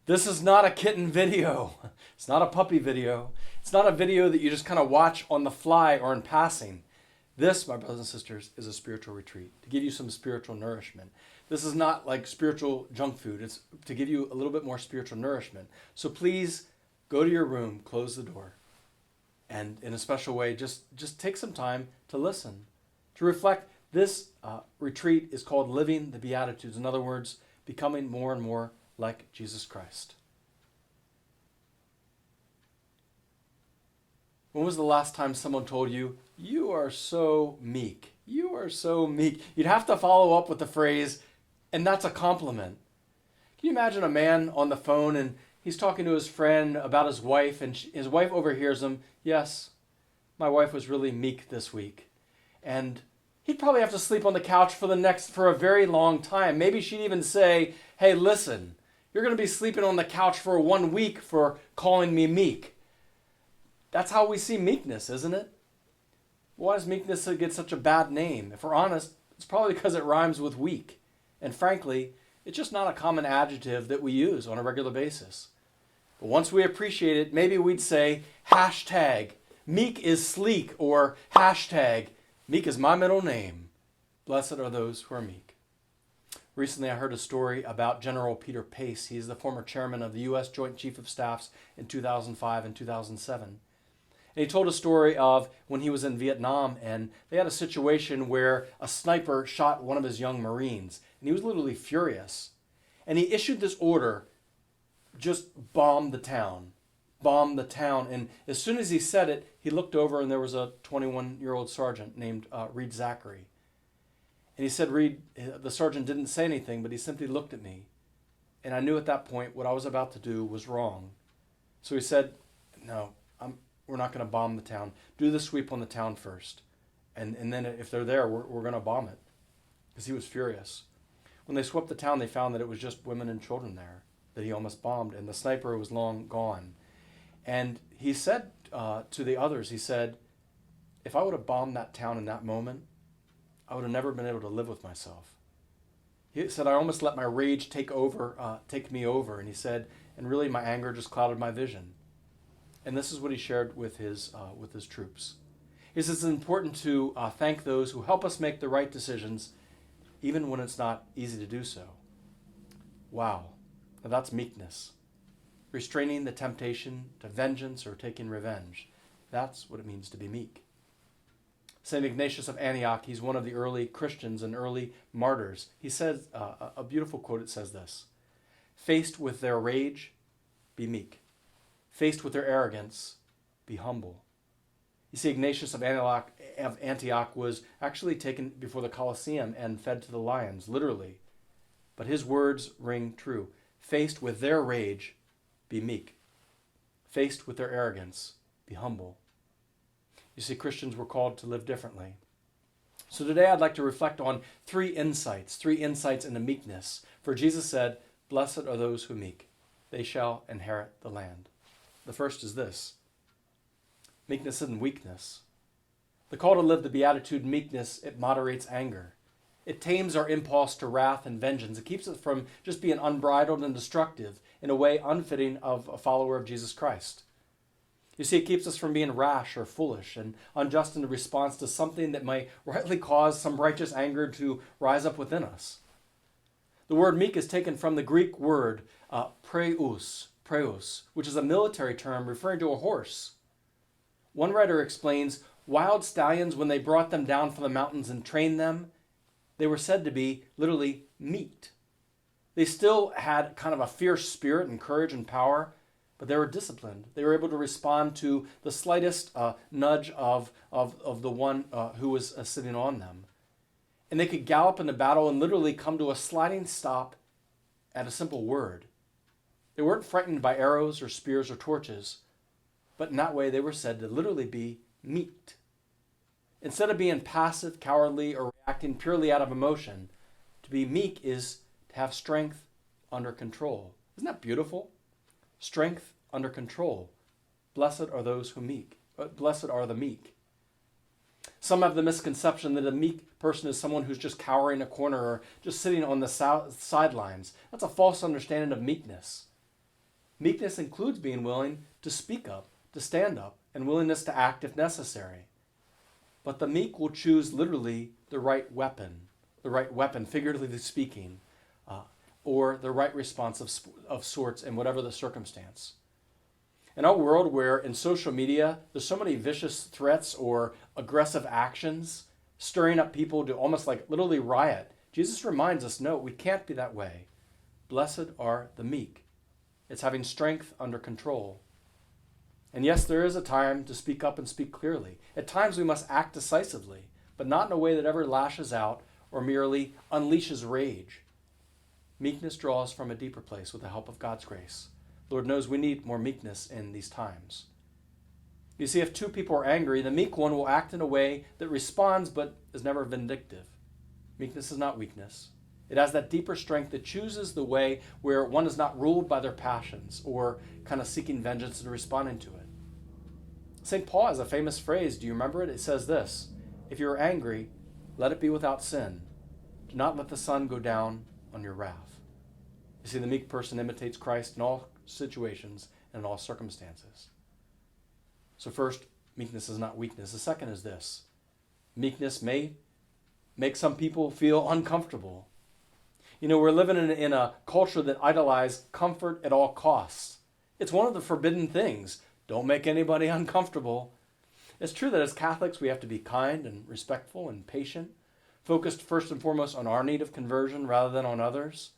This is not a kitten video. It's not a puppy video. It's not a video that you just kind of watch on the fly or in passing. This, my brothers and sisters, is a spiritual retreat to give you some spiritual nourishment. This is not like spiritual junk food. It's to give you a little bit more spiritual nourishment. So please go to your room, close the door, and in a special way, just take some time to listen, to reflect. This retreat is called Living the Beatitudes. In other words, becoming more and more like Jesus Christ. When was the last time someone told you, "You are so meek. You are so meek"? You'd have to follow up with the phrase, "And that's a compliment." Can you imagine a man on the phone and he's talking to his friend about his wife, and his wife overhears him, "Yes, my wife was really meek this week." And he'd probably have to sleep on the couch for a very long time. Maybe she'd even say, "Hey, listen, you're going to be sleeping on the couch for 1 week for calling me meek." That's how we see meekness, isn't it? Why does meekness get such a bad name? If we're honest, it's probably because it rhymes with weak. And frankly, it's just not a common adjective that we use on a regular basis. But once we appreciate it, maybe we'd say, hashtag, meek is sleek, or hashtag, meek is my middle name. Blessed are those who are meek. Recently, I heard a story about General Peter Pace. He's the former chairman of the U.S. Joint Chief of Staffs in 2005 and 2007. And he told a story of when he was in Vietnam, and they had a situation where a sniper shot one of his young Marines, and he was literally furious. And he issued this order, just bomb the town. Bomb the town. And as soon as he said it, he looked over, and there was a 21-year-old sergeant named Reed Zachary. And he said, "Reed," the sergeant didn't say anything, but he simply looked at me. And I knew at that point what I was about to do was wrong. So he said, "No, we're not going to bomb the town. Do the sweep on the town first. And then if they're there, we're going to bomb it." Because he was furious. When they swept the town, they found that it was just women and children there that he almost bombed, and the sniper was long gone. And he said to the others, he said, "If I would have bombed that town in that moment, I would have never been able to live with myself." He said, "I almost let my rage take me over." And he said, "And really my anger just clouded my vision." And this is what he shared with his troops. He says it's important to thank those who help us make the right decisions, even when it's not easy to do so. Wow, now that's meekness. Restraining the temptation to vengeance or taking revenge. That's what it means to be meek. St. Ignatius of Antioch, he's one of the early Christians and early martyrs. He says a beautiful quote. It says this: "Faced with their rage, be meek. Faced with their arrogance, be humble." You see, Ignatius of Antioch was actually taken before the Colosseum and fed to the lions, literally. But his words ring true. Faced with their rage, be meek. Faced with their arrogance, be humble. You see, Christians were called to live differently. So today I'd like to reflect on three insights into meekness. For Jesus said, "Blessed are those who are meek. They shall inherit the land." The first is this: meekness isn't weakness. The call to live the Beatitude meekness, it moderates anger. It tames our impulse to wrath and vengeance. It keeps us from just being unbridled and destructive in a way unfitting of a follower of Jesus Christ. You see, it keeps us from being rash or foolish and unjust in response to something that might rightly cause some righteous anger to rise up within us. The word meek is taken from the Greek word preus, which is a military term referring to a horse. One writer explains, wild stallions, when they brought them down from the mountains and trained them, they were said to be literally meeked. They still had kind of a fierce spirit and courage and power, but they were disciplined. They were able to respond to the slightest nudge of the one who was sitting on them. And they could gallop into battle and literally come to a sliding stop at a simple word. They weren't frightened by arrows or spears or torches, but in that way they were said to literally be meeked. Instead of being passive, cowardly, or reacting purely out of emotion, to be meek is to have strength under control. Isn't that beautiful? Strength under control. Blessed are those who meek. Blessed are the meek. Some have the misconception that a meek person is someone who's just cowering in a corner or just sitting on the sidelines. That's a false understanding of meekness. Meekness includes being willing to speak up, to stand up, and willingness to act if necessary. But the meek will choose literally the right weapon, figuratively speaking, or the right response of sorts in whatever the circumstance. In our world where in social media there's so many vicious threats or aggressive actions, stirring up people to almost like literally riot, Jesus reminds us, no, we can't be that way. Blessed are the meek. It's having strength under control. And yes, there is a time to speak up and speak clearly. At times we must act decisively, but not in a way that ever lashes out or merely unleashes rage. Meekness draws from a deeper place with the help of God's grace. Lord knows we need more meekness in these times. You see, if two people are angry, the meek one will act in a way that responds but is never vindictive. Meekness is not weakness. It has that deeper strength that chooses the way where one is not ruled by their passions or kind of seeking vengeance and responding to it. St. Paul has a famous phrase. Do you remember it? It says this: if you are angry, let it be without sin. Do not let the sun go down on your wrath. You see, the meek person imitates Christ in all situations and in all circumstances. So first, meekness is not weakness. The second is this: meekness may make some people feel uncomfortable. You know, we're living in a culture that idolizes comfort at all costs. It's one of the forbidden things. Don't make anybody uncomfortable. It's true that as Catholics we have to be kind and respectful and patient, focused first and foremost on our need of conversion rather than on others.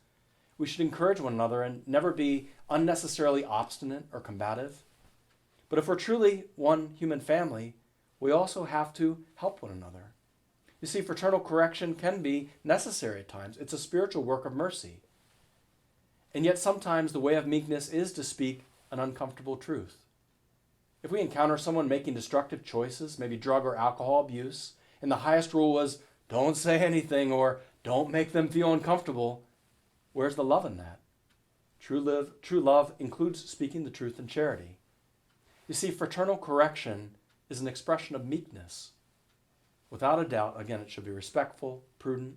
We should encourage one another and never be unnecessarily obstinate or combative. But if we're truly one human family, we also have to help one another. You see, fraternal correction can be necessary at times. It's a spiritual work of mercy. And yet sometimes the way of meekness is to speak an uncomfortable truth. If we encounter someone making destructive choices, maybe drug or alcohol abuse, and the highest rule was don't say anything or don't make them feel uncomfortable, where's the love in that? True love includes speaking the truth in charity. You see, fraternal correction is an expression of meekness. Without a doubt, again, it should be respectful, prudent,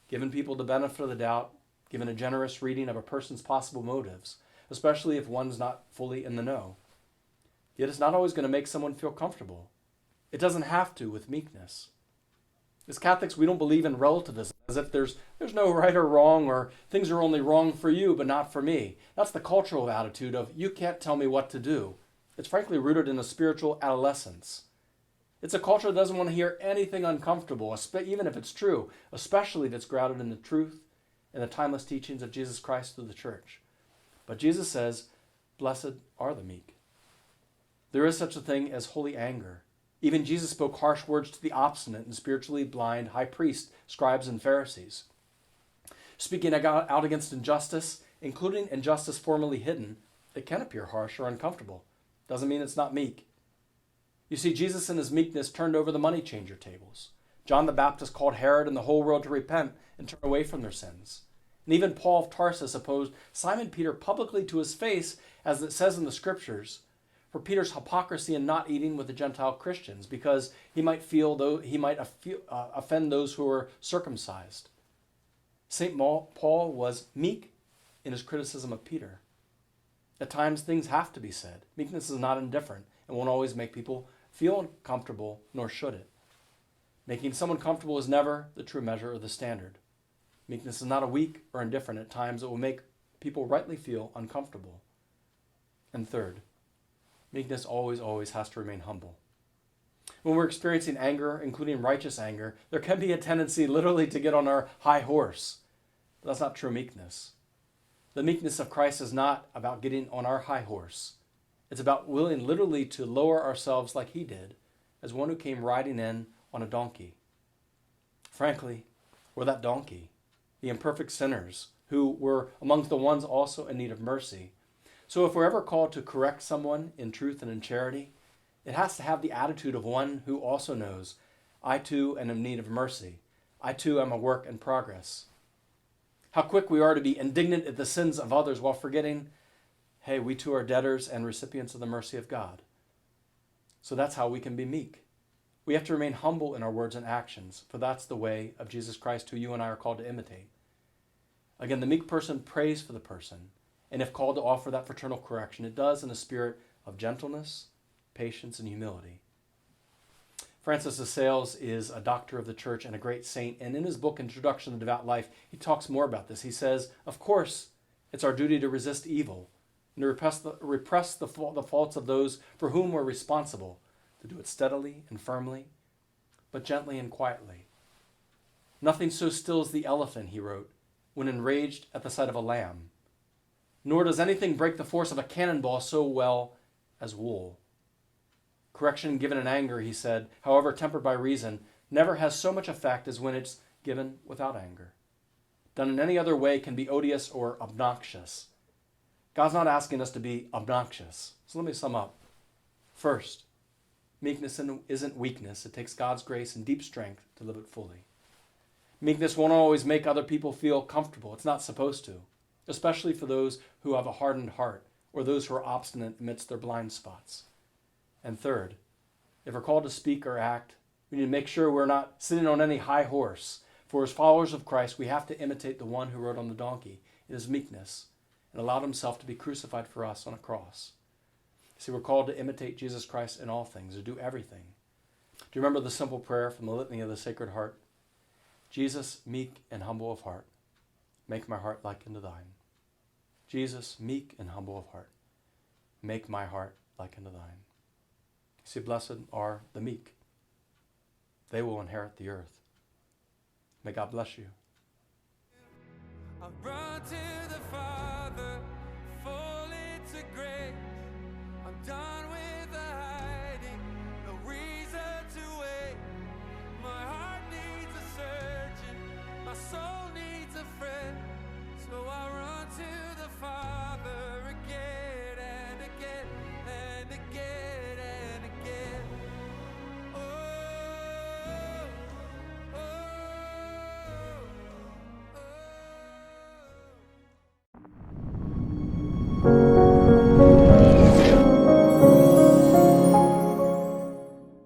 giving people the benefit of the doubt, giving a generous reading of a person's possible motives, especially if one's not fully in the know. Yet it's not always going to make someone feel comfortable. It doesn't have to with meekness. As Catholics, we don't believe in relativism, as if there's no right or wrong, or things are only wrong for you but not for me. That's the cultural attitude of you can't tell me what to do. It's frankly rooted in a spiritual adolescence. It's a culture that doesn't want to hear anything uncomfortable, even if it's true, especially if it's grounded in the truth and the timeless teachings of Jesus Christ through the church. But Jesus says, blessed are the meek. There is such a thing as holy anger. Even Jesus spoke harsh words to the obstinate and spiritually blind high priests, scribes, and Pharisees. Speaking out against injustice, including injustice formerly hidden, it can appear harsh or uncomfortable. Doesn't mean it's not meek. You see, Jesus in his meekness turned over the money changer tables. John the Baptist called Herod and the whole world to repent and turn away from their sins. And even Paul of Tarsus opposed Simon Peter publicly to his face, as it says in the scriptures, for Peter's hypocrisy in not eating with the Gentile Christians, because he might offend those who were circumcised. St. Paul was meek in his criticism of Peter. At times, things have to be said. Meekness is not indifferent and won't always make people feel uncomfortable, nor should it. Making someone comfortable is never the true measure or the standard. Meekness is not a weak or indifferent. At times, it will make people rightly feel uncomfortable. And third, meekness always has to remain humble. When we're experiencing anger, including righteous anger, there can be a tendency literally to get on our high horse. But that's not true meekness. The meekness of Christ is not about getting on our high horse. It's about willing literally to lower ourselves like he did, as one who came riding in on a donkey. Frankly, we're that donkey, the imperfect sinners who were amongst the ones also in need of mercy. So if we're ever called to correct someone in truth and in charity, it has to have the attitude of one who also knows, I too am in need of mercy. I too am a work in progress. How quick we are to be indignant at the sins of others while forgetting, hey, we too are debtors and recipients of the mercy of God. So that's how we can be meek. We have to remain humble in our words and actions, for that's the way of Jesus Christ who you and I are called to imitate. Again, the meek person prays for the person And if called to offer that fraternal correction, it does in a spirit of gentleness, patience, and humility. Francis de Sales is a doctor of the church and a great saint, and in his book, Introduction to the Devout Life, he talks more about this. He says, of course, it's our duty to resist evil and to repress the faults of those for whom we're responsible, to do it steadily and firmly, but gently and quietly. Nothing so stills the elephant, he wrote, when enraged at the sight of a lamb. Nor does anything break the force of a cannonball so well as wool. Correction given in anger, he said, however tempered by reason, never has so much effect as when it's given without anger. Done in any other way can be odious or obnoxious. God's not asking us to be obnoxious. So let me sum up. First, meekness isn't weakness. It takes God's grace and deep strength to live it fully. Meekness won't always make other people feel comfortable. It's not supposed to, especially for those who have a hardened heart or those who are obstinate amidst their blind spots. And third, if we're called to speak or act, we need to make sure we're not sitting on any high horse. For as followers of Christ, we have to imitate the one who rode on the donkey in his meekness and allowed himself to be crucified for us on a cross. See, we're called to imitate Jesus Christ in all things, to do everything. Do you remember the simple prayer from the Litany of the Sacred Heart? Jesus, meek and humble of heart, make my heart like unto thine. Jesus, meek and humble of heart, make my heart like unto thine. See, blessed are the meek. They will inherit the earth. May God bless you. I've run to the Father, fully to grace. I'm done